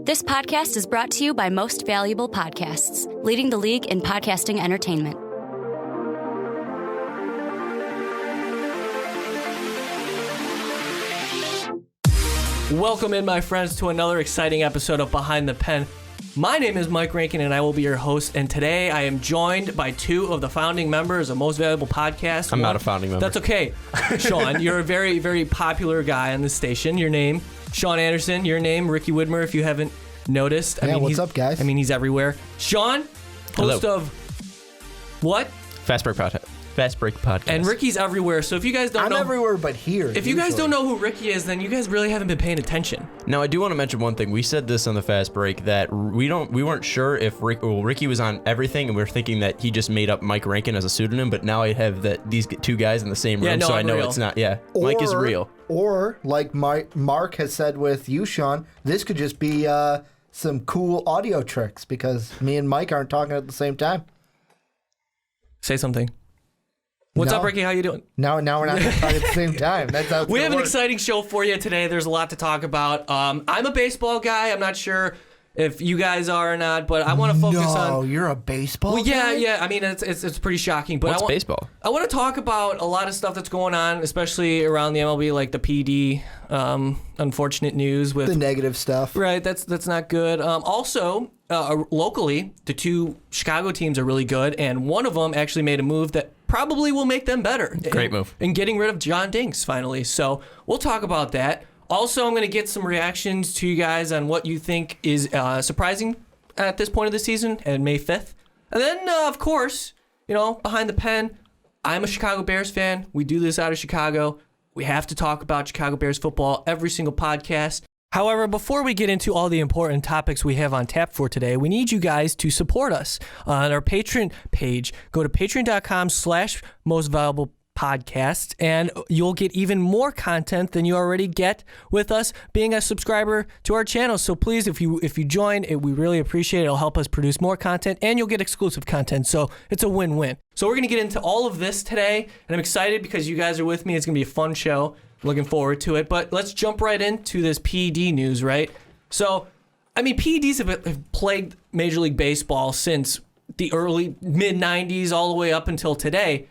This podcast is brought to you by Most Valuable Podcasts, leading the league in podcasting entertainment. Welcome in, my friends, to another exciting episode of Behind the Pen. My name is Mike Rankin, and I will be your host. And today I am joined by two of the founding members of Most Valuable Podcast. I'm not a founding member. That's okay. Sean, you're a very, very popular guy on this station. Your name, Sean Anderson. Your name, Ricky Widmer, if you haven't noticed. What's up, guys? He's everywhere. Sean, host of what? Fast Break Podcast. And Ricky's everywhere. So if you guys don't know... I'm everywhere but here. If you guys don't know who Ricky is, then you guys really haven't been paying attention. Now, I do want to mention one thing. We said this on the Fast Break, that we weren't sure if Ricky was on everything, and we were thinking that he just made up Mike Rankin as a pseudonym, but now I have these two guys in the same room, so I know real. It's not. Yeah, Mike is real. Or, like Mark has said with you, Sean, this could just be some cool audio tricks, because me and Mike aren't talking at the same time. Say something. What's up, Ricky? How you doing? No, we're not going to talk at the same time. That's how it's We have an exciting show for you today. There's a lot to talk about. I'm a baseball guy. I'm not sure if you guys are or not, but I want to focus on... No, you're a baseball guy? Yeah. I mean, it's pretty shocking. But What's baseball? I want to talk about a lot of stuff that's going on, especially around the MLB, like the PED, unfortunate news with... The negative stuff. Right, that's not good. Also, locally, the two Chicago teams are really good, and one of them actually made a move that probably will make them better. Great move. In getting rid of John Dinks, finally. So we'll talk about that. Also, I'm going to get some reactions to you guys on what you think is surprising at this point of the season, and May 5th. And then, of course, Behind the Pen, I'm a Chicago Bears fan. We do this out of Chicago. We have to talk about Chicago Bears football every single podcast. However, before we get into all the important topics we have on tap for today, we need you guys to support us on our Patreon page. Go to patreon.com/mostvaluablepodcast, and you'll get even more content than you already get with us being a subscriber to our channel. So please, if you join, we really appreciate it. It'll help us produce more content, and you'll get exclusive content. So it's a win-win. So we're going to get into all of this today, and I'm excited because you guys are with me. It's going to be a fun show. Looking forward to it. But let's jump right into this PED news, right? So, PEDs have plagued Major League Baseball since the early mid-90s all the way up until today.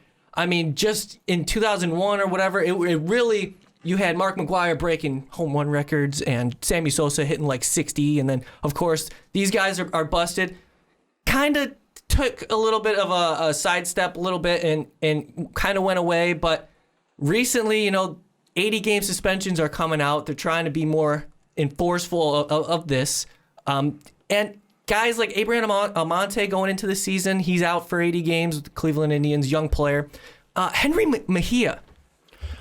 Just in 2001 or whatever, it really, you had Mark McGwire breaking home run records and Sammy Sosa hitting like 60. And then, of course, these guys are busted. Kind of took a little bit of a sidestep a little bit and kind of went away. But recently, 80-game suspensions are coming out. They're trying to be more enforceful of this. And guys like Abraham Almonte going into the season, he's out for 80 games with the Cleveland Indians, young player. Henry Mejia.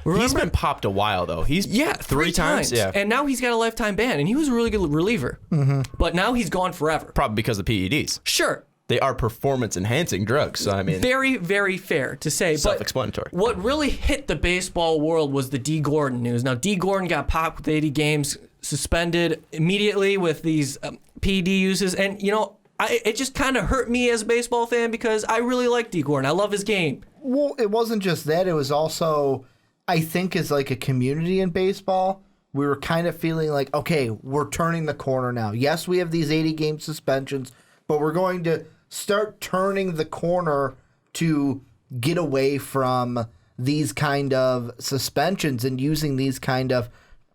Remember? He's been popped a while, though. He's three times. Yeah. And now he's got a lifetime ban, and he was a really good reliever. Mm-hmm. But now he's gone forever. Probably because of PEDs. Sure. They are performance-enhancing drugs, so very, very fair to say. Self-explanatory. But what really hit the baseball world was the Dee Gordon news. Now, Dee Gordon got popped with 80 games, suspended immediately with these PED uses, and it just kind of hurt me as a baseball fan because I really like Dee Gordon. I love his game. Well, it wasn't just that. It was also, I think, as like a community in baseball, we were kind of feeling like, okay, we're turning the corner now. Yes, we have these 80-game suspensions, but we're going to start turning the corner to get away from these kind of suspensions and using these kind of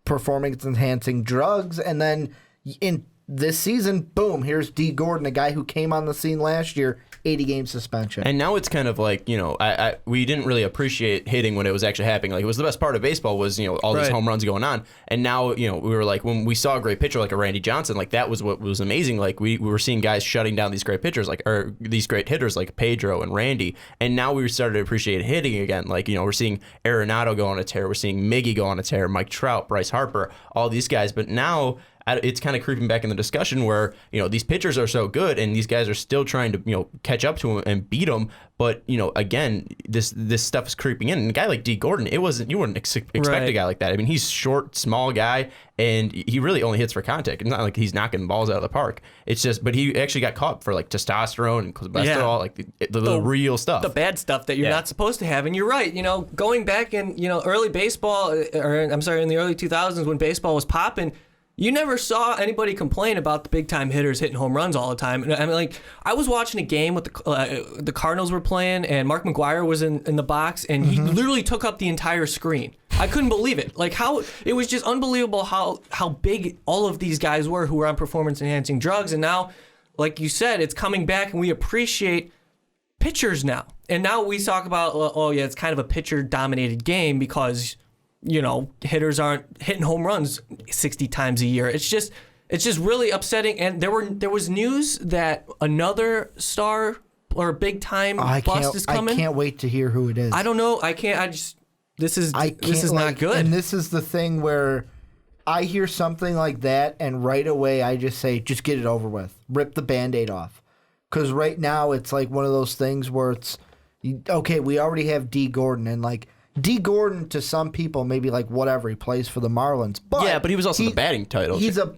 performance-enhancing drugs. And then in this season, boom, here's Dee Gordon, a guy who came on the scene last year, 80-game suspension. And now it's kind of like, we didn't really appreciate hitting when it was actually happening. Like, it was the best part of baseball was, all these home runs going on. And now, we were like, when we saw a great pitcher like a Randy Johnson, like, that was what was amazing. Like, we were seeing guys shutting down these great pitchers, or these great hitters like Pedro and Randy. And now we started to appreciate hitting again. Like, we're seeing Arenado go on a tear. We're seeing Miggy go on a tear, Mike Trout, Bryce Harper, all these guys. But now it's kind of creeping back in the discussion where, these pitchers are so good and these guys are still trying to, catch up to them and beat them. But, again, this stuff is creeping in. And a guy like Dee Gordon, you wouldn't expect a guy like that. He's short, small guy, and he really only hits for contact. It's not like he's knocking balls out of the park. It's just, but he actually got caught for like testosterone and cholesterol, like the real stuff. The bad stuff that you're not supposed to have. And you're right, going back in, early baseball, in the early 2000s when baseball was popping, you never saw anybody complain about the big time hitters hitting home runs all the time. I mean, like, I was watching a game with the Cardinals were playing, and Mark McGwire was in the box, and he literally took up the entire screen. I couldn't believe it. Like, how it was just unbelievable how big all of these guys were who were on performance enhancing drugs. And now, like you said, it's coming back, and we appreciate pitchers now. And now we talk about, oh yeah, it's kind of a pitcher dominated game because, you know, hitters aren't hitting home runs 60 times a year. It's just really upsetting. And there was news that another star or big time bust is coming. I can't wait to hear who it is. I don't know. This is not good. And this is the thing where I hear something like that, and right away I just say, just get it over with. Rip the Band-Aid off. Because right now it's like one of those things where it's, okay, we already have Dee Gordon, and like, Dee Gordon, to some people, maybe like whatever, he plays for the Marlins. But yeah, but he was also the batting title. He's an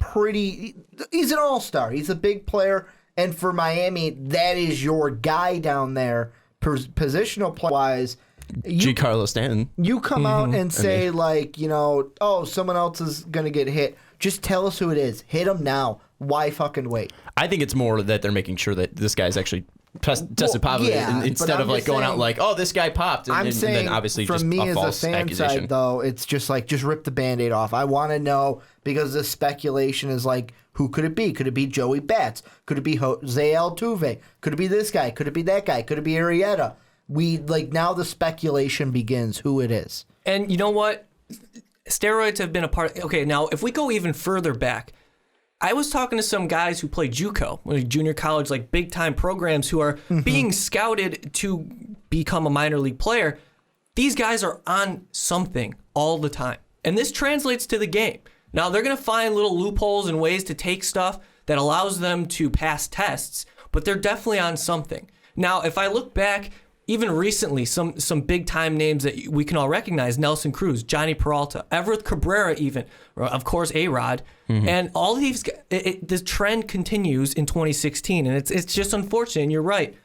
all-star. He's a big player. And for Miami, that is your guy down there, positional play-wise. Giancarlo Stanton. You come out and say, like, you know, oh, someone else is going to get hit. Just tell us who it is. Hit him now. Why fucking wait? I think it's more that they're making sure that this guy's actually tested positive instead of like going out like, oh, this guy popped, and then obviously from just me a as false a fan accusation. side, though, it's just like, just rip the Band-Aid off. I want to know, because the speculation is like, who could it be? Could it be Joey Bats? Could it be Jose Altuve? Could it be this guy? Could it be that guy? Could it be Arrieta? Now the speculation begins who it is. And you know what? Steroids have been a part. Okay, now if we go even further back, I was talking to some guys who play JUCO, like junior college, like big time programs, who are being scouted to become a minor league player. These guys are on something all the time. And this translates to the game. Now, they're going to find little loopholes and ways to take stuff that allows them to pass tests, but they're definitely on something. Now, if I look back, even recently, some big time names that we can all recognize: Nelson Cruz, Johnny Peralta, Everett Cabrera, even, of course, A-Rod, and all of these. The trend continues in 2016, and it's just unfortunate. And you're right.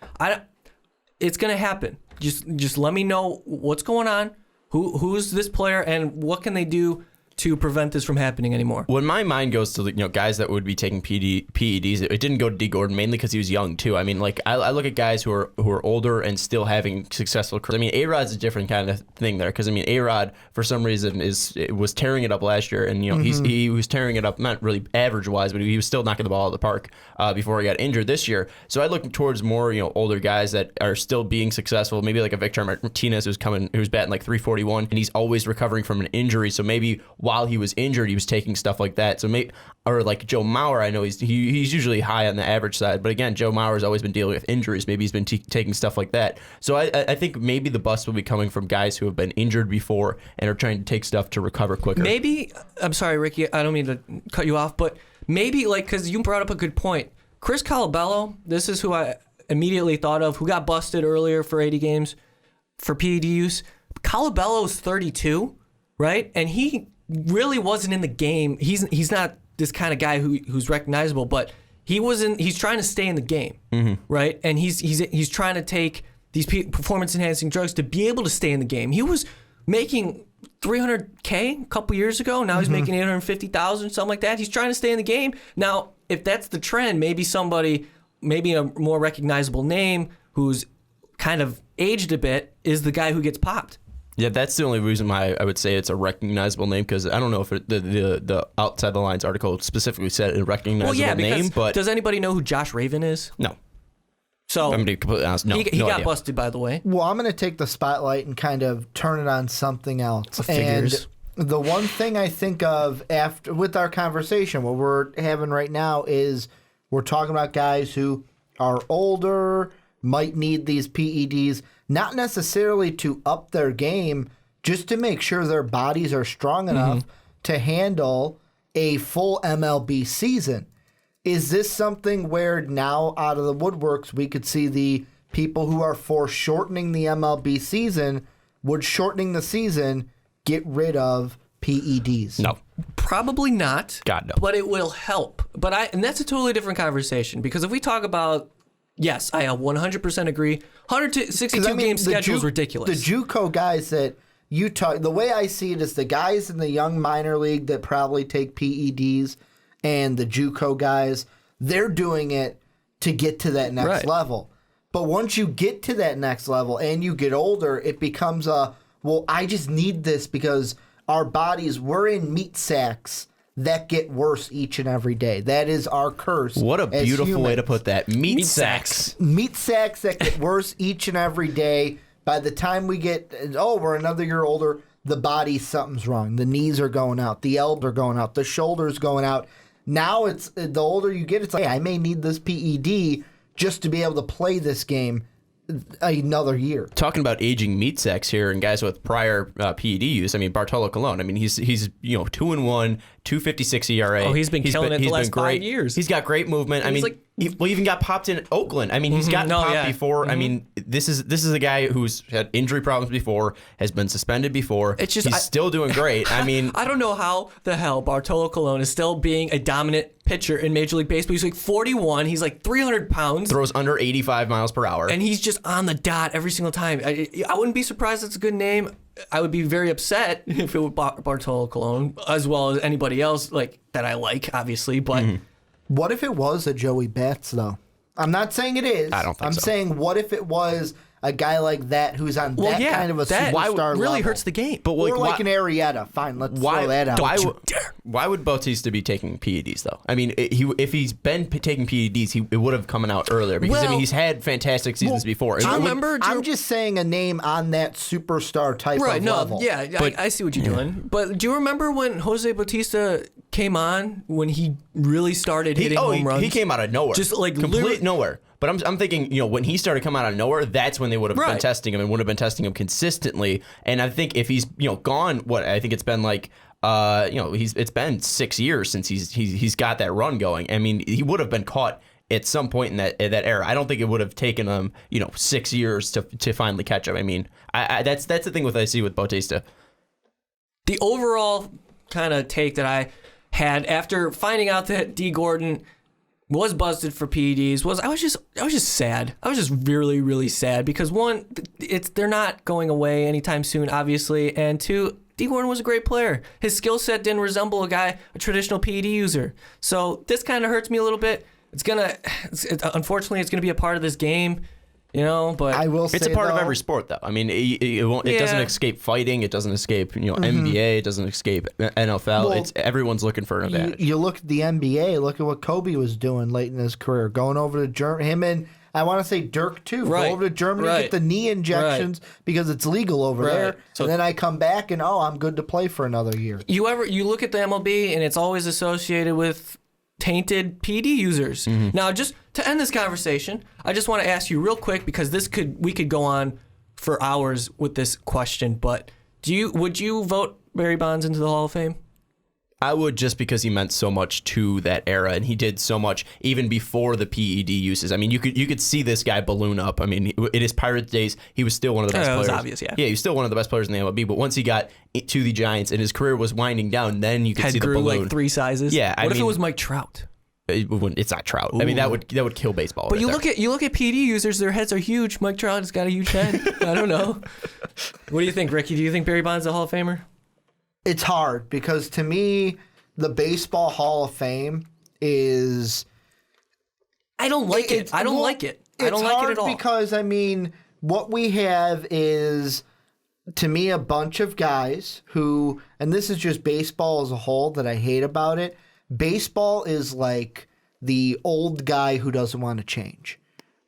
It's gonna happen. Just let me know what's going on. Who's this player, and what can they do to prevent this from happening anymore? When my mind goes to guys that would be taking PEDs, it didn't go to Dee Gordon mainly because he was young too. I mean, like I look at guys who are older and still having successful careers. I mean, A-Rod's a different kind of thing there, because I mean, A-Rod for some reason was tearing it up last year, and he was tearing it up not really average wise, but he was still knocking the ball out of the park before he got injured this year. So I look towards more older guys that are still being successful, maybe like a Victor Martinez who's batting like 341, and he's always recovering from an injury. So maybe while he was injured, he was taking stuff like that. So maybe, or like Joe Mauer, I know he's usually high on the average side, but again, Joe Mauer has always been dealing with injuries. Maybe he's been taking stuff like that. So I think maybe the bust will be coming from guys who have been injured before and are trying to take stuff to recover quicker. Maybe, I'm sorry, Ricky, I don't mean to cut you off, but maybe, like, because you brought up a good point. Chris Colabello, this is who I immediately thought of, who got busted earlier for 80 games for PED use. Colabello's 32, right? And he really wasn't in the game. He's not this kind of guy who's recognizable, but he's trying to stay in the game, right? And he's trying to take these performance enhancing drugs to be able to stay in the game. He was making $300K a couple years ago. Now he's making $850,000, something like that. He's trying to stay in the game. Now, if that's the trend, maybe a more recognizable name who's kind of aged a bit is the guy who gets popped. Yeah, that's the only reason why I would say it's a recognizable name, because I don't know if the Outside the Lines article specifically said a recognizable name. But does anybody know who Josh Raven is? No. So I'm going to be completely honest. No, he got busted, by the way. Well, I'm going to take the spotlight and kind of turn it on something else. Figures. And the one thing I think of with our conversation, what we're having right now, is we're talking about guys who are older, might need these PEDs, not necessarily to up their game, just to make sure their bodies are strong enough to handle a full MLB season. Is this something where now out of the woodworks we could see the people who are foreshortening the MLB season, would shortening the season get rid of PEDs? No. Probably not. God, no. But it will help. And that's a totally different conversation, because if we talk about, yes, I 100% agree, 162 game schedule is ridiculous. The JUCO guys that the way I see it is the guys in the young minor league that probably take PEDs and the JUCO guys, they're doing it to get to that next level. But once you get to that next level and you get older, it becomes I just need this because our bodies, we're in meat sacks that get worse each and every day. That is our curse. What a beautiful way to put that. Meat sacks. Meat sacks that get worse each and every day. By the time we get, we're another year older, the body, something's wrong. The knees are going out. The elbows are going out. The shoulders going out. Now it's the older you get, it's like, hey, I may need this PED just to be able to play this game another year. Talking about aging meat sacks here and guys with prior PED use. I mean, Bartolo Colon. I mean, he's 2-1, 2.56 ERA. Oh, he's been killing it the last 5 years. He's got great movement. I mean, he even got popped in Oakland. I mean, he's gotten popped before. I mean, this is a guy who's had injury problems before, has been suspended before. It's just he's still doing great. I mean, I don't know how the hell Bartolo Colon is still being a dominant pitcher in Major League Baseball. He's like 41. He's like 300 pounds. Throws under 85 miles per hour. And he's just on the dot every single time. I wouldn't be surprised it's a good name. I would be very upset if it was Bartolo Colon, as well as anybody else that I like, obviously. But what if it was a Joey Bats, though? I'm not saying it is. I don't think so. I'm saying, what if it was a guy like that who's on kind of a superstar level? Really hurts the game. But or like an Arrieta. Fine, let's throw that out. Why would Bautista be taking PEDs, though? I mean, if he's been taking PEDs, it would have come out earlier. Because, he's had fantastic seasons before. I'm just saying a name on that superstar type of level. Yeah, I see what you're doing. But do you remember when Jose Bautista came on, when he really started hitting home runs? He came out of nowhere. Just complete nowhere. But I'm thinking, when he started coming out of nowhere, that's when they would have been testing him and would have been testing him consistently. And I think if he's, gone, I think it's been like, it's been 6 years since he's got that run going. I mean, he would have been caught at some point in that era. I don't think it would have taken him, 6 years to finally catch him. I mean, that's the thing I see with Bautista. The overall kind of take that I had after finding out that Dee Gordon was busted for PEDs I was just sad. I was just really, really sad because one, they're not going away anytime soon, obviously, and two, Dee Gordon was a great player. His skill set didn't resemble a traditional PED user. So this kind of hurts me a little bit. Unfortunately, it's gonna be a part of this game. But I will say it's a part of every sport, though. I mean, it doesn't escape fighting. It doesn't escape, NBA. It doesn't escape NFL. Everyone's looking for an advantage. You look at the NBA. Look at what Kobe was doing late in his career, going over to Germany. Him and I want to say Dirk too. Go over to Germany, get the knee injections because it's legal over there. So, and then I come back and I'm good to play for another year. You look at the MLB and it's always associated with tainted PED users. Now, just to end this conversation, I just want to ask you real quick because we could go on for hours with this question. But would you vote Barry Bonds into the Hall of Fame? I would, just because he meant so much to that era, and he did so much even before the PED uses. I mean, you could see this guy balloon up. I mean, in his Pirates days, he was still one of the best players. It was obvious, yeah. Yeah, he was still one of the best players in the MLB. But once he got to the Giants and his career was winding down, then you could see the balloon. Head grew like 3 sizes. Yeah, what if it was Mike Trout? It's not Trout. Ooh. I mean, that would kill baseball. But you look at PED users; their heads are huge. Mike Trout has got a huge head. I don't know. What do you think, Ricky? Do you think Barry Bonds is a Hall of Famer? It's hard because to me, the Baseball Hall of Fame is. I don't like it. I don't like it. I don't like it at all. Because I mean, what we have is, to me, a bunch of guys who, and this is just baseball as a whole that I hate about it. Baseball is like the old guy who doesn't want to change,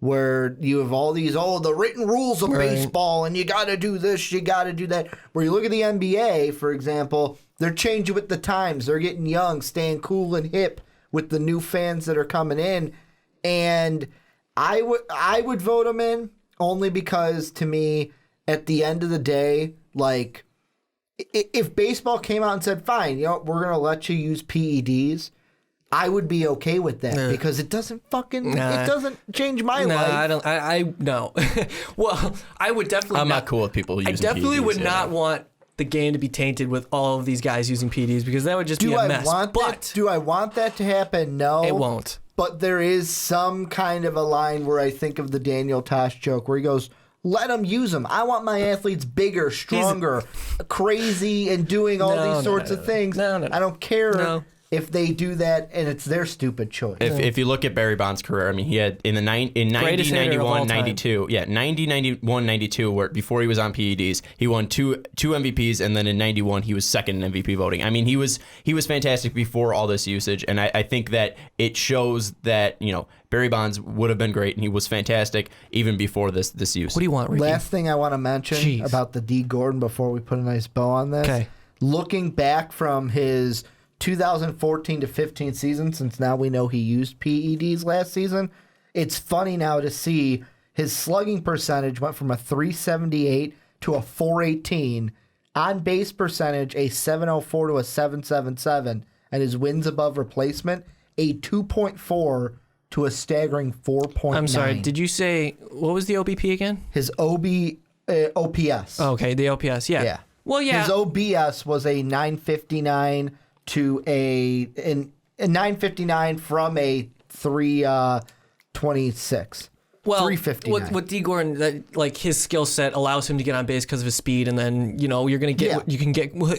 where you have all these, the written rules of baseball, and you got to do this, you got to do that. Where you look at the NBA, for example, they're changing with the times. They're getting young, staying cool and hip with the new fans that are coming in. And I would vote them in only because, to me, at the end of the day, like, if baseball came out and said, fine, we're going to let you use PEDs, I would be okay with that because it doesn't it doesn't change my life. No. Well, I would definitely I'm not cool with people using PEDs. I definitely would not want the game to be tainted with all of these guys using PEDs because that would just be a mess. Do I want that to happen? No. It won't. But there is some kind of a line where I think of the Daniel Tosh joke where he goes, Let them use them. I want my athletes bigger, stronger, crazy, and doing all these sorts of things. No. I don't care if they do that, and it's their stupid choice. If you look at Barry Bonds' career, I mean, he had in 90, 91, 92, 90, 91, 92, where before he was on PEDs, he won two MVPs, and then in 91 he was second in MVP voting. I mean, he was fantastic before all this usage, and I think that it shows that Barry Bonds would have been great, and he was fantastic even before this use. What do you want, Ricky? Last thing I want to mention about the Dee Gordon before we put a nice bow on this. Okay. Looking back from his 2014 to 15 season, since now we know he used PEDs last season, it's funny now to see his slugging percentage went from a 378 to a 418, on base percentage a 704 to a 777, and his wins above replacement a 2.4 to a staggering 4.9. I'm sorry, did you say, what was the OBP again? His OPS. Oh, okay, the OPS, yeah. Well, yeah. His OBS was a 959 to a 959 from a 326. Well, 359. with Dee Gordon, his skill set allows him to get on base because of his speed, and then you're gonna get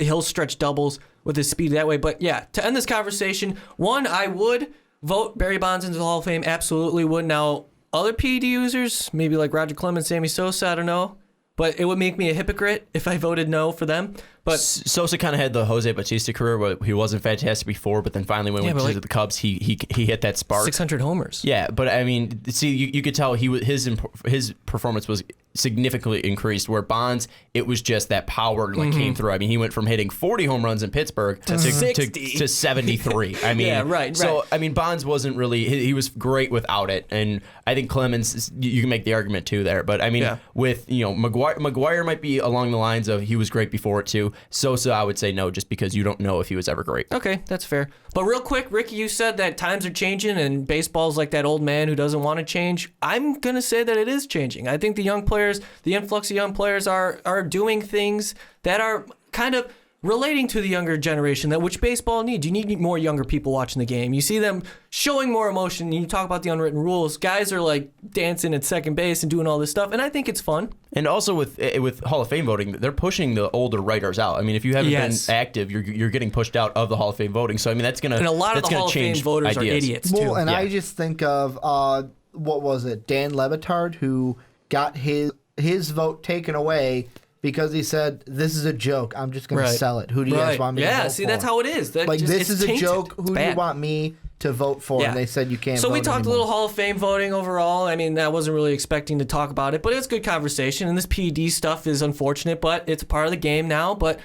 he'll stretch doubles with his speed that way. But yeah, to end this conversation, I would vote Barry Bonds into the Hall of Fame. Absolutely would. Now, other PED users, maybe like Roger Clemens, Sammy Sosa, I don't know. But it would make me a hypocrite if I voted no for them. But Sosa kind of had the Jose Bautista career where he wasn't fantastic before, but then finally when he went to the Cubs, he hit that spark. 600 homers. Yeah, but I mean, see, you could tell his performance was significantly increased. Where Bonds, it was just that power came through. I mean, he went from hitting 40 home runs in Pittsburgh to 73. I mean, yeah, right. So I mean, Bonds wasn't really. He was great without it, and I think Clemens, you can make the argument too there. But I mean, with McGuire might be along the lines of he was great before it too. Sosa, I would say no, just because you don't know if he was ever great. Okay, that's fair. But real quick, Ricky, you said that times are changing and baseball's like that old man who doesn't want to change. I'm going to say that it is changing. I think the influx of young players are doing things that are kind of relating to the younger generation, which baseball needs. You need more younger people watching the game. You see them showing more emotion. You talk about the unwritten rules. Guys are like dancing at second base and doing all this stuff, and I think it's fun. And also with Hall of Fame voting, they're pushing the older writers out. I mean, if you haven't been active, you're getting pushed out of the Hall of Fame voting. So I mean, that's gonna and a lot of the Hall of Fame voters ideas. are idiots too. Well, and I just think of what was it, Dan Lebitard, who got his vote taken away because he said, "This is a joke. I'm just going to sell it. Who do you guys want me to vote for?" Yeah, see, that's how it is. This is a joke. Who do you want me to vote for? Yeah. And they said you can't vote So we talked anymore. a little Hall of Fame voting overall. I mean, I wasn't really expecting to talk about it, but it's good conversation. And this PED stuff is unfortunate, but it's part of the game now. But